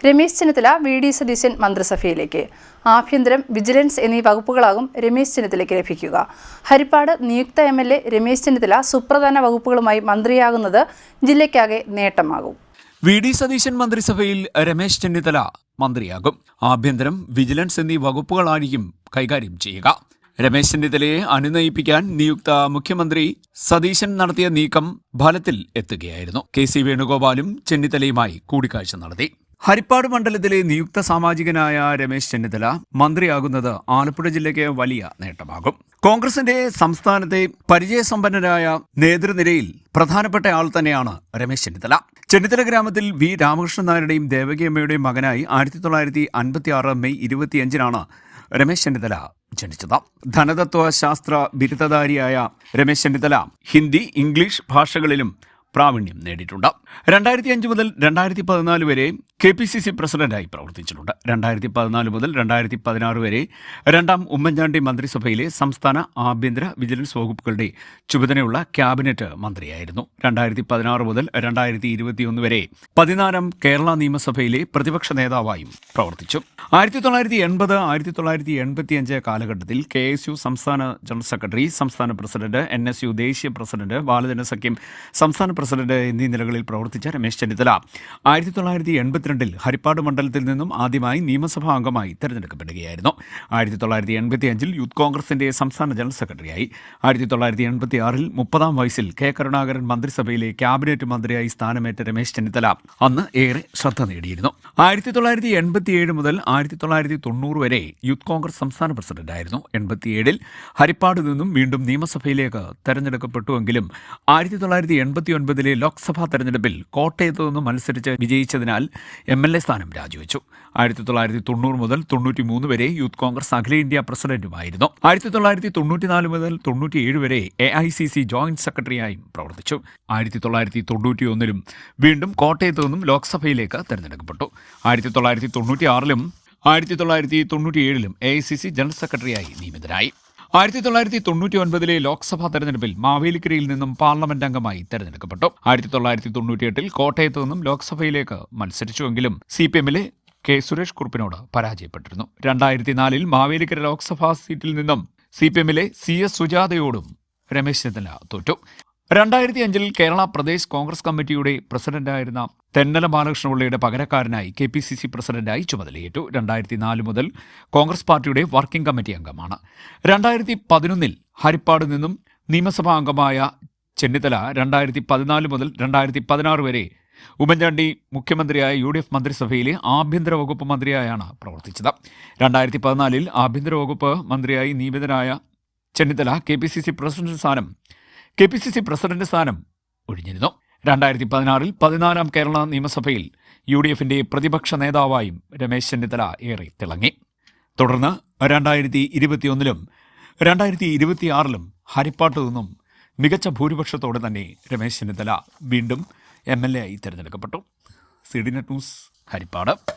Ramesh Chennithala VD. Satheesan മന്ത്രിസഭയിലേക്ക്. ആഭ്യന്തരം, vigilance എന്നീ വകുപ്പുകളാകും രമേശ് ചെന്നിത്തലയ്ക്ക് ലഭിക്കുക. ഹരിപ്പാട് നിയുക്ത എം.എൽ.എ. രമേശ് ചെന്നിത്തല സുപ്രധാന വകുപ്പുകളുമായി മന്ത്രിയാകുന്നത് ജില്ലയ്ക്കാകെ നേട്ടമാകും. വി.ഡി. സതീശൻ മന്ത്രിസഭയിൽ രമേശ് ചെന്നിത്തല മന്ത്രിയാകും. ആഭ്യന്തരം, വിജിലൻസ് എന്നീ വകുപ്പുകളായിരിക്കും കൈകാര്യം ചെയ്യുക. രമേശ് ചെന്നിത്തലയെ അനുനയിപ്പിക്കാൻ നിയുക്ത മുഖ്യമന്ത്രി സതീശൻ നടത്തിയ നീക്കം ഫലത്തിൽ എത്തുകയായിരുന്നു. കെ.സി. വേണുഗോപാലും ചെന്നിത്തലയുമായി കൂടിക്കാഴ്ച നടത്തി. ഹരിപ്പാട് മണ്ഡലത്തിലെ നിയുക്ത സാമാജികനായ രമേശ് ചെന്നിത്തല മന്ത്രിയാകുന്നത് ആലപ്പുഴ ജില്ലയ്ക്ക് വലിയ നേട്ടമാകും. കോൺഗ്രസിന്റെ സംസ്ഥാനത്തെ പരിചയസമ്പന്നരായ നേതൃനിരയിൽ പ്രധാനപ്പെട്ട ആൾ തന്നെയാണ് രമേശ് ചെന്നിത്തല. ചെന്നിത്തല ഗ്രാമത്തിൽ വി. രാമകൃഷ്ണൻ നായരുടെയും ദേവകിയമ്മയുടെയും മകനായി 1956 മെയ് 25 രമേശ് ചെന്നിത്തല ജനിച്ചത്. ധനതത്വ ശാസ്ത്ര ബിരുദധാരിയായ രമേശ് ചെന്നിത്തല ഹിന്ദി, ഇംഗ്ലീഷ് ഭാഷകളിലും പ്രാവീണ്യം നേടിയിട്ടുണ്ട്. 2005 മുതൽ 2014 വരെ KPCC പ്രസിഡന്റായി പ്രവർത്തിച്ചിട്ടുണ്ട്. 2014 മുതൽ 2016 വരെ രണ്ടാം ഉമ്മൻചാണ്ടി മന്ത്രിസഭയിലെ സംസ്ഥാന ആഭ്യന്തര, വിജിലൻസ് വകുപ്പുകളുടെ ചുമതലയുള്ള ക്യാബിനറ്റ് മന്ത്രിയായിരുന്നു. 2016 മുതൽ 2021 വരെ 14ാം കേരള നിയമസഭയിലെ പ്രതിപക്ഷ നേതാവായും പ്രവർത്തിച്ചു. 1980-1985 കാലഘട്ടത്തിൽ KSU സംസ്ഥാന ജനറൽ സെക്രട്ടറി, സംസ്ഥാന പ്രസിഡന്റ്, NSU ദേശീയ പ്രസിഡന്റ്, ബാലജനസഖ്യം സംസ്ഥാന പ്രസിഡന്റ് എന്നീ നിലകളിൽ പ്രവർത്തിച്ച രമേശ് ചെന്നിത്തല 1982 ഹരിപ്പാട് മണ്ഡലത്തിൽ നിന്നും ആദ്യമായി നിയമസഭാ അംഗമായി തെരഞ്ഞെടുക്കപ്പെടുകയായിരുന്നു. 1985 യൂത്ത് കോൺഗ്രസിന്റെ സംസ്ഥാന ജനറൽ സെക്രട്ടറിയായി. 1986 30ാം വയസ്സിൽ K. കരുണാകരൻ മന്ത്രിസഭയിലെ ക്യാബിനറ്റ് മന്ത്രിയായി സ്ഥാനമേറ്റ രമേശ് ചെന്നിത്തല അന്ന് ഏറെ ശ്രദ്ധ നേടിയിരുന്നു. 1987 മുതൽ 1990 വരെ യൂത്ത് കോൺഗ്രസ് സംസ്ഥാന പ്രസിഡന്റായിരുന്നു. 87 ഹരിപ്പാട് നിന്നും വീണ്ടും നിയമസഭയിലേക്ക് തെരഞ്ഞെടുക്കപ്പെട്ടുവെങ്കിലും 1989 ലോക്സഭാ തെരഞ്ഞെടുപ്പിൽ കോട്ടയത്ത് നിന്ന് മത്സരിച്ച് വിജയിച്ചതിനാൽ MLA സ്ഥാനം രാജിവെച്ചു. 1990 മുതൽ 93 വരെ യൂത്ത് കോൺഗ്രസ് അഖിലേന്ത്യാ പ്രസിഡന്റുമായിരുന്നു. 1994 മുതൽ 97 വരെ AICC ജോയിന്റ് സെക്രട്ടറിയായും പ്രവർത്തിച്ചു. 1991 വീണ്ടും കോട്ടയത്ത് നിന്നും ലോക്സഭയിലേക്ക് തെരഞ്ഞെടുക്കപ്പെട്ടു. 1996 1997 AICC ജനറൽ സെക്രട്ടറിയായി നിയമിതനായി. 1999 ലോക്സഭാ തെരഞ്ഞെടുപ്പിൽ മാവേലിക്കരയിൽ നിന്നും പാർലമെന്റ് അംഗമായി തെരഞ്ഞെടുക്കപ്പെട്ടു. 1998 കോട്ടയത്ത് നിന്നും ലോക്സഭയിലേക്ക് മത്സരിച്ചുവെങ്കിലും CPM-ലെ K. സുരേഷ് കുറുപ്പിനോട് പരാജയപ്പെട്ടിരുന്നു. 2004 മാവേലിക്കര ലോക്സഭാ സീറ്റിൽ നിന്നും CPM-ലെ CS സുജാതയോടും രമേശ് ചെന്നിത്തല തോറ്റു. 2005 കേരള പ്രദേശ് കോൺഗ്രസ് കമ്മിറ്റിയുടെ പ്രസിഡന്റായിരുന്ന തെന്നല ബാലകൃഷ്ണപിള്ളയുടെ പകരക്കാരനായി KPCC പ്രസിഡന്റായി ചുമതലയേറ്റു. 2004 മുതൽ കോൺഗ്രസ് പാർട്ടിയുടെ വർക്കിംഗ് കമ്മിറ്റി അംഗമാണ്. 2011 ഹരിപ്പാട് നിന്നും നിയമസഭാ അംഗമായ ചെന്നിത്തല 2014 മുതൽ 2016 വരെ ഉമ്മൻചാണ്ടി മുഖ്യമന്ത്രിയായ UDF മന്ത്രിസഭയിലെ ആഭ്യന്തര വകുപ്പ് മന്ത്രിയായാണ് പ്രവർത്തിച്ചത്. 2014 ആഭ്യന്തര വകുപ്പ് മന്ത്രിയായി നിയമിതനായ ചെന്നിത്തല KPCC പ്രസിഡന്റ് സ്ഥാനം ഒഴിഞ്ഞിരുന്നു. 2016 14ാം കേരള നിയമസഭയിൽ UDFന്റെ പ്രതിപക്ഷ നേതാവായും രമേശ് ചെന്നിത്തല ഏറെ തിളങ്ങി. തുടർന്ന് 2021 2026 ഹരിപ്പാട്ട് നിന്നും മികച്ച ഭൂരിപക്ഷത്തോടെ തന്നെ രമേശ് ചെന്നിത്തല വീണ്ടും MLA ആയി തിരഞ്ഞെടുക്കപ്പെട്ടു. CDNet news, Harippad.